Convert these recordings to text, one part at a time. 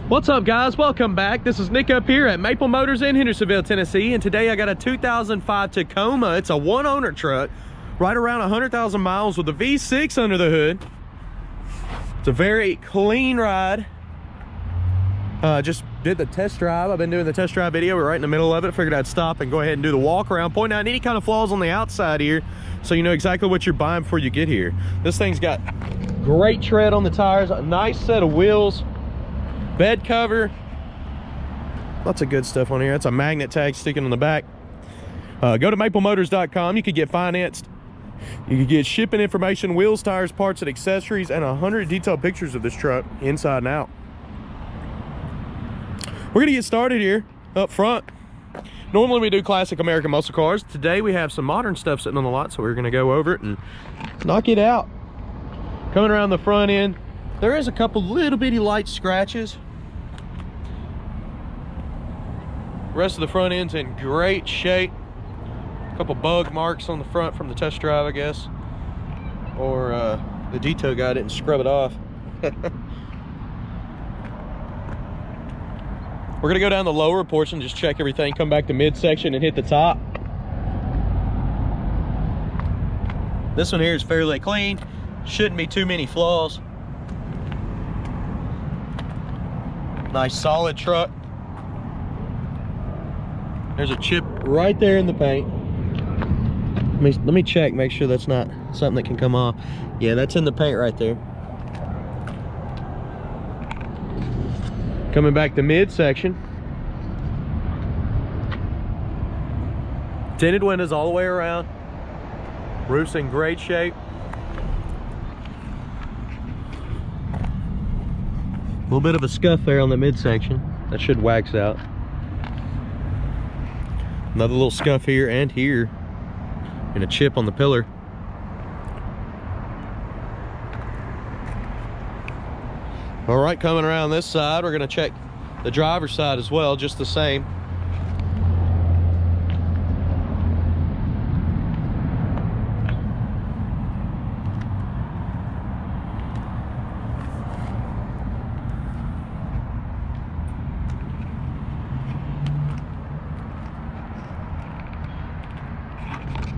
What's up, guys? Welcome back. This is Nick up here at Maple Motors in Hendersonville, Tennessee, and today I got a 2005 Tacoma. It's a one-owner truck, right around 100,000 miles with a V6 under the hood. It's a very clean ride. Just did the test drive. I've been doing the test drive video. We're right in the middle of it. Figured I'd stop and go ahead and do the walk around, point out any kind of flaws on the outside here, so you know exactly what you're buying before you get here. This thing's got great tread on the tires, a nice set of wheels, bed cover, lots of good stuff on here. That's a magnet tag sticking on the back. Go to maplemotors.com. You could get financed. You could get shipping information, wheels, tires, parts, and accessories, and 100 detailed pictures of this truck inside and out. We're gonna get started here up front. Normally we do classic American muscle cars. Today we have some modern stuff sitting on the lot, so we're gonna go over it and knock it out. Coming around the front end, there is a couple little bitty light scratches. The rest of the front end's in great shape. A couple bug marks on the front from the test drive, I guess. Or the detail guy didn't scrub it off. We're gonna go down the lower portion, just check everything, come back to midsection and hit the top. This one here is fairly clean. Shouldn't be too many flaws. Nice solid truck. There's a chip right there in the paint. Let me check, make sure that's not something that can come off. Yeah, that's in the paint right there. Coming back to midsection. Tinted windows all the way around. Roof's in great shape. A little bit of a scuff there on the midsection. That should wax out. Another little scuff here and here. And a chip on the pillar. All right, coming around this side, we're gonna check the driver's side as well, just the same.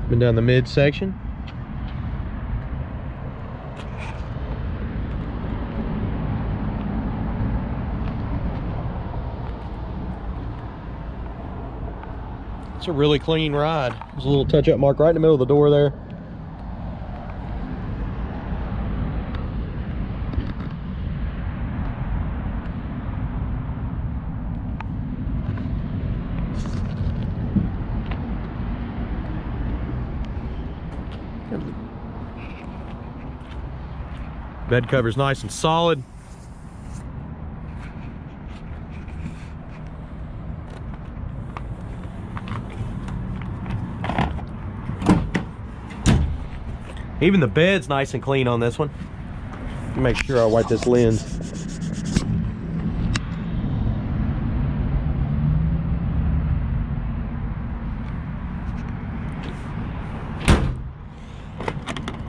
Been down the midsection. It's a really clean ride. There's a little touch-up mark right in the middle of the door there. Bed cover's nice and solid. Even the bed's nice and clean on this one. Make sure I wipe this lens.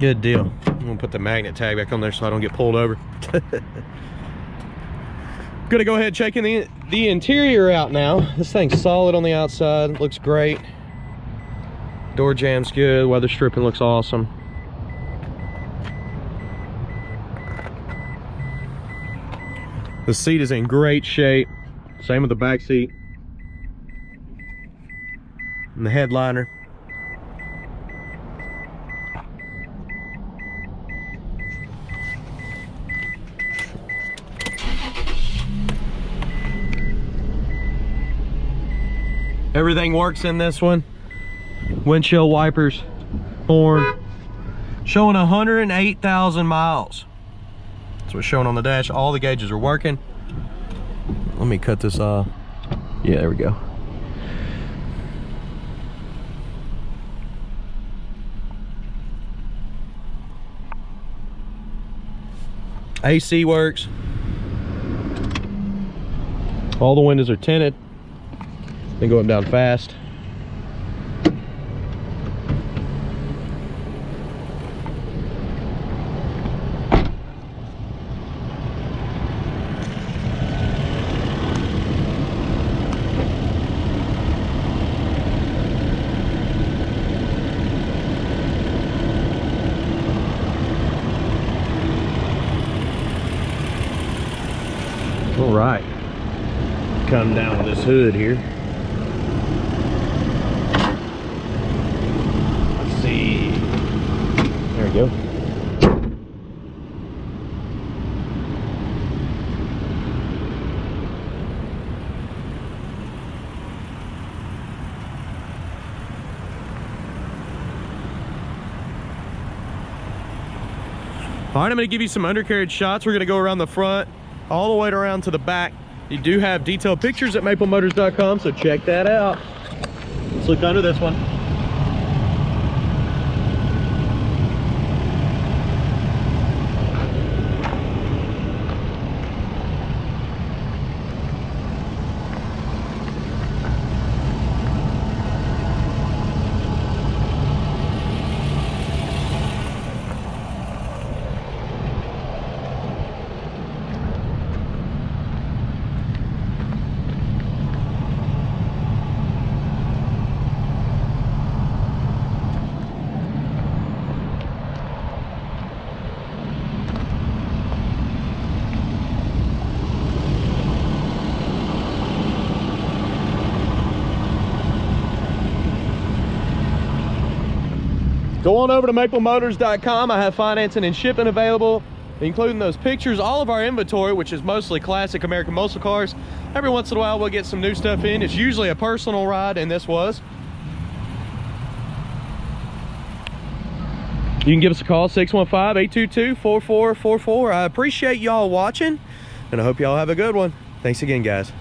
Good deal. I'm gonna put the magnet tag back on there so I don't get pulled over. Gonna go ahead and check in the interior out now. This thing's solid on the outside, looks great. Door jam's good, weather stripping looks awesome. The seat is in great shape. Same with the back seat. And the headliner. Everything works in this one. Windshield wipers, horn. Showing 108,000 miles. That's what's showing on the dash. All the gauges are working. Let me cut this off. Yeah, there we go. AC works. All the windows are tinted. Then going down fast. right. Come down with this hood here. Let's see. There we go. All right, I'm gonna give you some undercarriage shots. We're gonna go around the front, all the way around to the back. You do have detailed pictures at maplemotors.com, so check that out. Let's look under this one. Go on over to maplemotors.com. I have financing and shipping available, including those pictures, all of our inventory, which is mostly classic American muscle cars. Every once in a while, we'll get some new stuff in. It's usually a personal ride, and this was. You can give us a call, 615-822-4444. I appreciate y'all watching, and I hope y'all have a good one. Thanks again, guys.